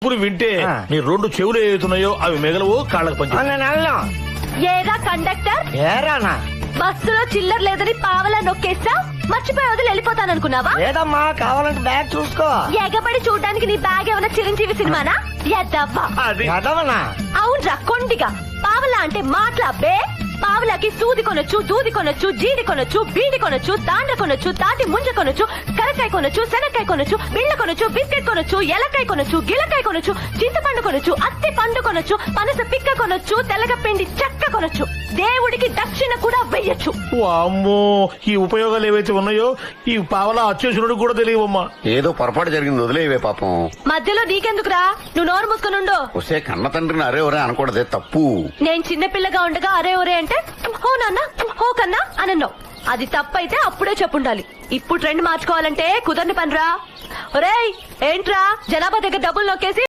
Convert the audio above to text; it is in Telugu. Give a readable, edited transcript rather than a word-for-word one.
ఇప్పుడు వింటే నీ రెండు చెవులు ఏతున్నాయో అవి మిగలవు కాళ్ళకు పంచి ఏరా కండక్టర్ ఏరానా బస్సులో చిల్లర లేదని పావలా నొక్కేస్తా మర్చిపోయి వదిలి వెళ్ళిపోతాననుకున్నావా? లేదమ్మా, కావాలంటే బ్యాగ్ చూసుకో. ఎగబడి చూడడానికి నీ బ్యాగ్ ఏమైనా చిరంజీవి సినిమానా? ఎద్దవ్వా చదవనా? అవునరా కొండిగా. పావలా అంటే మాట్లాబే. పావలాకి సూది కొనొచ్చు, దూది కొనొచ్చు, జీడి కొనొచ్చు, బీడి కొనొచ్చు, దాండ్ర కొనొచ్చు, తాటి ముంజ కొనొచ్చు, కరకాయ కొనొచ్చు, శనక్కాయ కొనొచ్చు, బిళ్ళ కొనొచ్చు, బిస్కెట్ కొనొచ్చు, ఎలకాయ కొనొచ్చు, గిలకాయ కొనొచ్చు, చింతపండు కొనొచ్చు, అత్తి పండు కొనొచ్చు, పనస పిక్క కొనొచ్చు, తెల్లగపిండి చెక్క కొనొచ్చు, దేవుడికి దక్షిణ కూడా వెయ్యొచ్చు. అమ్మో, ఈ ఉపయోగాలు ఏవైతే ఉన్నాయో ఈ పావలా అత్యవసరుడు కూడా తెలియవమ్మా. ఏదో పొరపాటు జరిగింది, వదిలేవే పాపం. మధ్యలో నీకెందుకురా? నువ్వు నోరు మూసుకునుండు. వస్తే కన్న తండ్రిని అరే ఒరే అనకూడదే, తప్పు. నేను చిన్నపిల్లగా ఉండగా అరే ఒరే అంటే హో నాన్న హో కన్నా అనన్నావు. అది తప్పైతే అప్పుడే చెప్పుండాలి. ఇప్పుడు ట్రెండ్ మార్చుకోవాలంటే కుదరని పనిరా. ఒరేయ్ ఏంట్రా జనాభా దగ్గర డబ్బులు నొక్కేసి